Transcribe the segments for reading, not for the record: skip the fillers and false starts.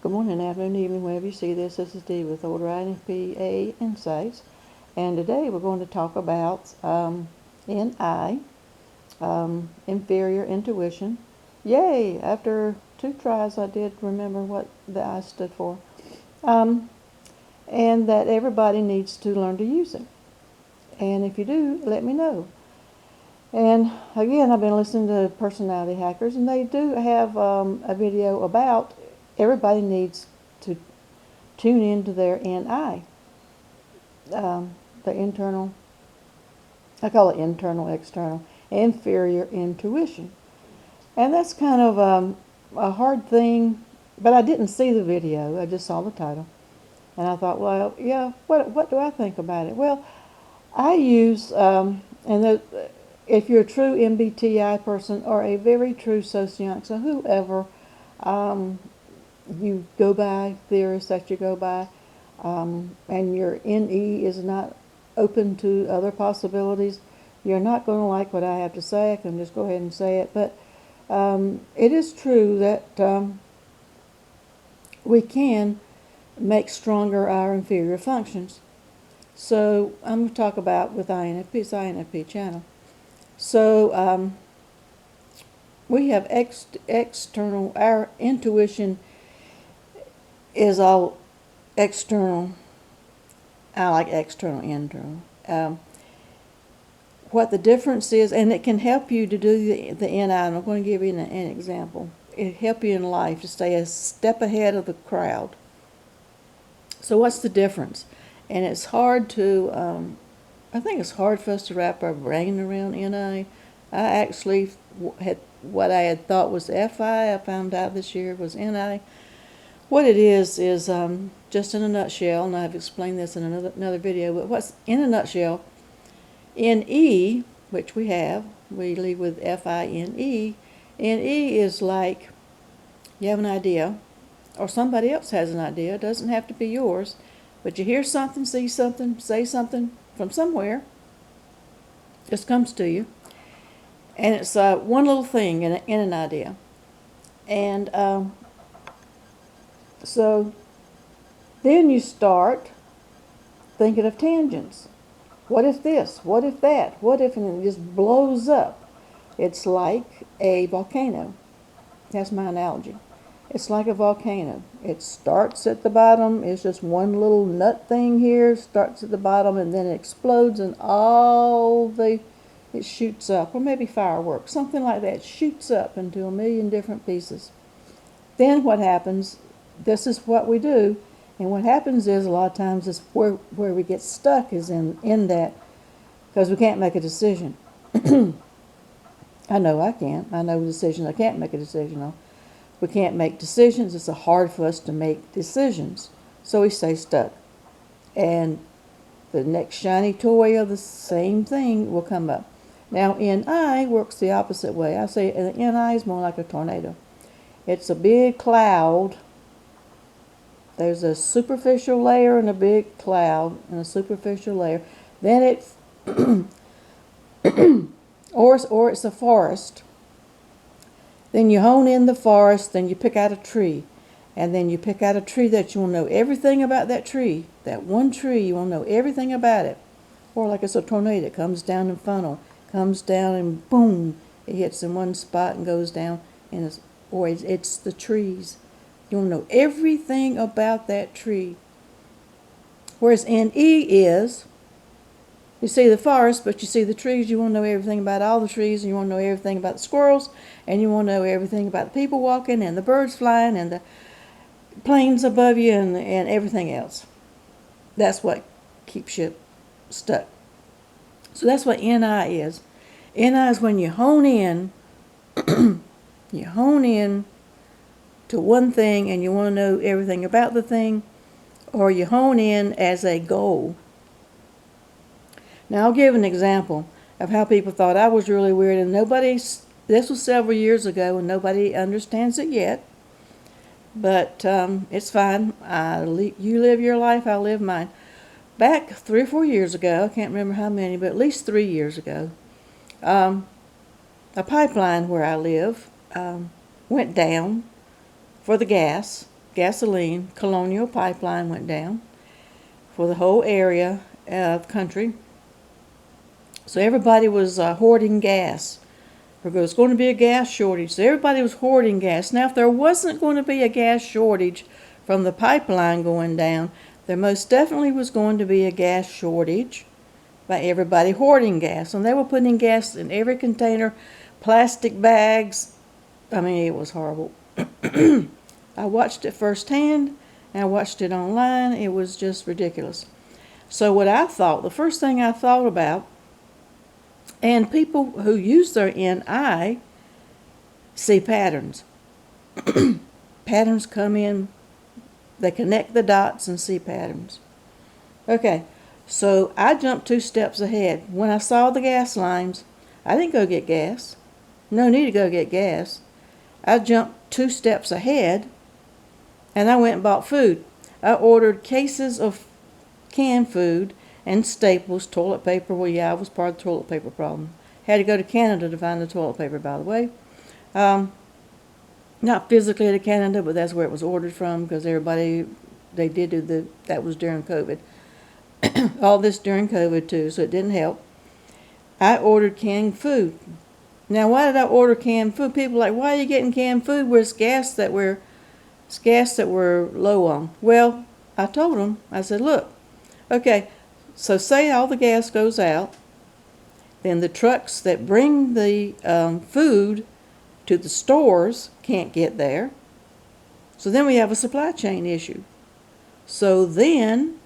Good morning, afternoon, evening, wherever you see this. This is Dee with Older INFP-A Insights. And today we're going to talk about NI, inferior intuition. Yay! After 2 tries I did remember what the I stood for. And that everybody needs to learn to use it. And if you do, let me know. And again, I've been listening to Personality Hackers, and they do have a video about everybody needs to tune into their NI, the internal, I call it internal, external, inferior intuition. And that's kind of a hard thing, but I didn't see the video, I just saw the title. And I thought, well, yeah, what do I think about it? Well, I use, if you're a true MBTI person or a very true socionic, so whoever you go by, theorists that you go by, and your NE is not open to other possibilities, you're not going to like what I have to say. I can just go ahead and say it. But it is true that we can make stronger our inferior functions. So I'm going to talk about with INFP, it's INFP channel. So we have external, our intuition is all external. I like external, internal. What the difference is, and it can help you to do the NI, and I'm going to give you an example. It help you in life to stay a step ahead of the crowd. So what's the difference? And it's hard to, I think it's hard for us to wrap our brain around NI. I actually had, what I had thought was FI, I found out this year was NI. What it is just in a nutshell, and I've explained this in another video, but what's in a nutshell, NE, which we lead with FINE. NE is like you have an idea, or somebody else has an idea. It doesn't have to be yours, but you hear something, see something, say something from somewhere, just comes to you, and it's one little thing in an idea. And so then you start thinking of tangents. What if this? What if that? What if, and it just blows up. It's like a volcano. That's my analogy. It's like a volcano. It starts at the bottom. It's just one little nut thing here, starts at the bottom, and then it explodes, and it shoots up, or maybe fireworks, something like that. It shoots up into a million different pieces. Then what happens, this is what we do, and what happens is a lot of times is where we get stuck is in that, because we can't make a decision. I know I can't. I know decisions I can't make a decision on. We can't make decisions. It's hard for us to make decisions. So we stay stuck. And the next shiny toy of the same thing will come up. Now, NI works the opposite way. I say NI is more like a tornado. It's a big cloud. There's a superficial layer and a big cloud and a superficial layer. Then it's or it's a forest. Then you hone in the forest, then you pick out a tree. And then you pick out a tree that you want to know everything about that tree. That one tree, you want to know everything about it. Or like it's a tornado, it comes down in funnel. Comes down and boom, it hits in one spot and goes down. And it's the trees. You want to know everything about that tree. Whereas NE is, you see the forest, but you see the trees. You want to know everything about all the trees, and you want to know everything about the squirrels, and you want to know everything about the people walking, and the birds flying, and the planes above you, and everything else. That's what keeps you stuck. So that's what NI is. NI is when you hone in, you hone in to one thing and you want to know everything about the thing, or you hone in as a goal. Now I'll give an example of how people thought I was really weird, and this was several years ago and nobody understands it yet, but it's fine. You live your life, I'll live mine. Back 3 or 4 years ago, I can't remember how many, but at least 3 years ago, a pipeline where I live went down for the gas, gasoline. Colonial Pipeline went down for the whole area of country. So everybody was hoarding gas. There was going to be a gas shortage. So everybody was hoarding gas. Now, if there wasn't going to be a gas shortage from the pipeline going down, there most definitely was going to be a gas shortage by everybody hoarding gas. And they were putting gas in every container, plastic bags. I mean, it was horrible. I watched it firsthand, and I watched it online. It was just ridiculous. So what I thought, the first thing I thought about, and people who use their NI see patterns. Patterns come in, they connect the dots and see patterns. Okay, so I jumped 2 steps ahead. When I saw the gas lines, I didn't go get gas. No need to go get gas. I jumped 2 steps ahead, and I went and bought food. I ordered cases of canned food and staples, toilet paper. Well, yeah, I was part of the toilet paper problem. Had to go to Canada to find the toilet paper, by the way. Not physically to Canada, but that's where it was ordered from, because everybody, they did do that was during COVID. All this during COVID, too, so it didn't help. I ordered canned food. Now, why did I order canned food? People are like, why are you getting canned food where it's gas that we're low on? Well, I told them, I said, look, okay, so say all the gas goes out, then the trucks that bring the food to the stores can't get there. So then we have a supply chain issue. So then,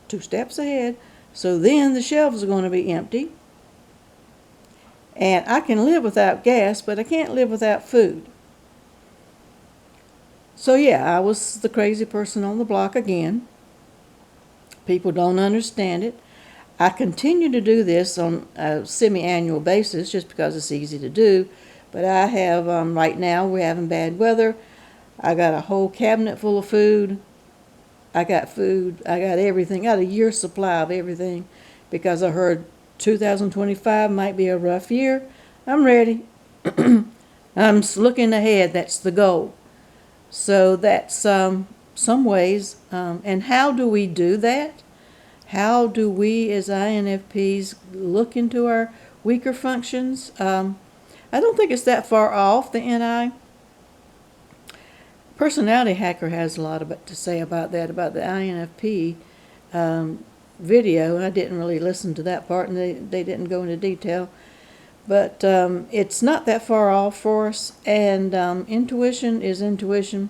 2 steps ahead, so then the shelves are going to be empty. And I can live without gas, but I can't live without food. So yeah, I was the crazy person on the block again. People don't understand it. I continue to do this on a semi-annual basis just because it's easy to do. But I have, right now we're having bad weather. I got a whole cabinet full of food. I got food. I got everything. I got a year's supply of everything because I heard 2025 might be a rough year. I'm ready. I'm looking ahead. That's the goal. So that's some ways. And how do we do that? How do we as INFPs look into our weaker functions? I don't think it's that far off the NI. Personality Hacker has a lot to say about that, about the INFP video. I didn't really listen to that part, and they didn't go into detail. But it's not that far off for us, and intuition is intuition.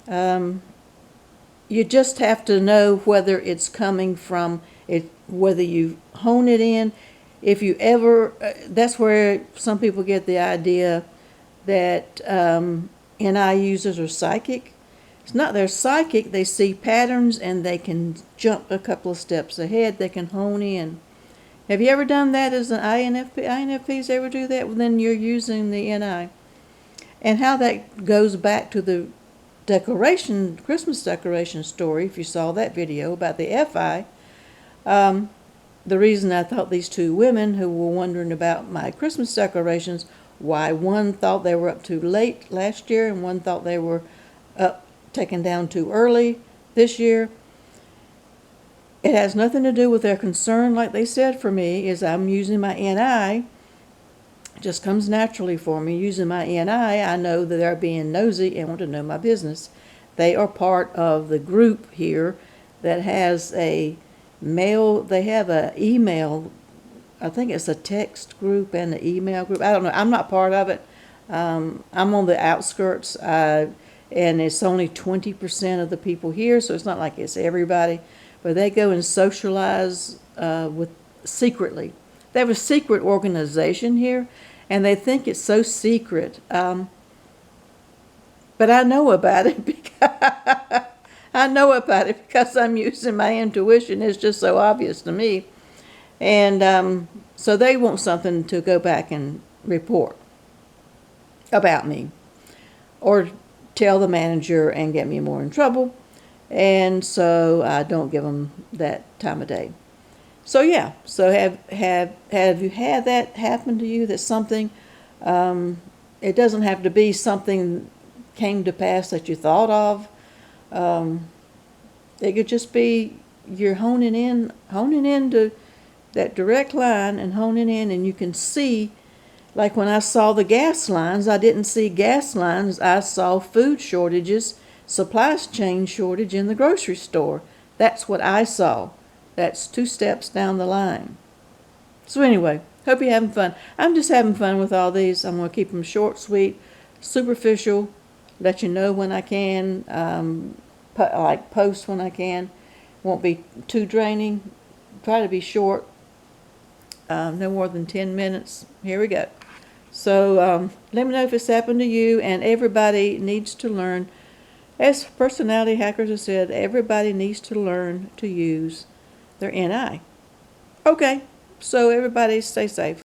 You just have to know whether it's coming from it, whether you hone it in. If you ever, that's where some people get the idea that NI users are psychic. It's not they're psychic. They see patterns and they can jump a couple of steps ahead. They can hone in. Have you ever done that as an INFP? INFPs ever do that? Well, then you're using the NI. And how that goes back to the Christmas decoration story, if you saw that video about the FI, the reason I thought these 2 women who were wondering about my Christmas decorations, why one thought they were up too late last year and one thought they were taken down too early this year, it has nothing to do with their concern. Like they said, for me, is I'm using my NI. It just comes naturally for me. Using my NI, I know that they're being nosy and want to know my business. They are part of the group here that has a mail. They have an email. I think it's a text group and an email group. I don't know. I'm not part of it. I'm on the outskirts, and it's only 20% of the people here, so it's not like it's everybody. But they go and socialize with secretly. They have a secret organization here, and they think it's so secret. But I know about it because I'm using my intuition. It's just so obvious to me. And so they want something to go back and report about me or tell the manager and get me more in trouble. And so I don't give them that time of day. So yeah, so have you had that happen to you? That something, it doesn't have to be something came to pass that you thought of. It could just be you're honing into that direct line and honing in, and you can see, like when I saw the gas lines, I didn't see gas lines, I saw food shortages, supply chain shortage in the grocery store. That's what I saw. That's 2 steps down the line. So anyway, hope you're having fun. I'm just having fun with all these. I'm going to keep them short, sweet, superficial, let you know when I can, post when I can. Won't be too draining. Try to be short, no more than 10 minutes. Here we go. So let me know if it's happened to you, and everybody needs to learn. As personality hackers have said, everybody needs to learn to use their NI. Okay, so everybody stay safe.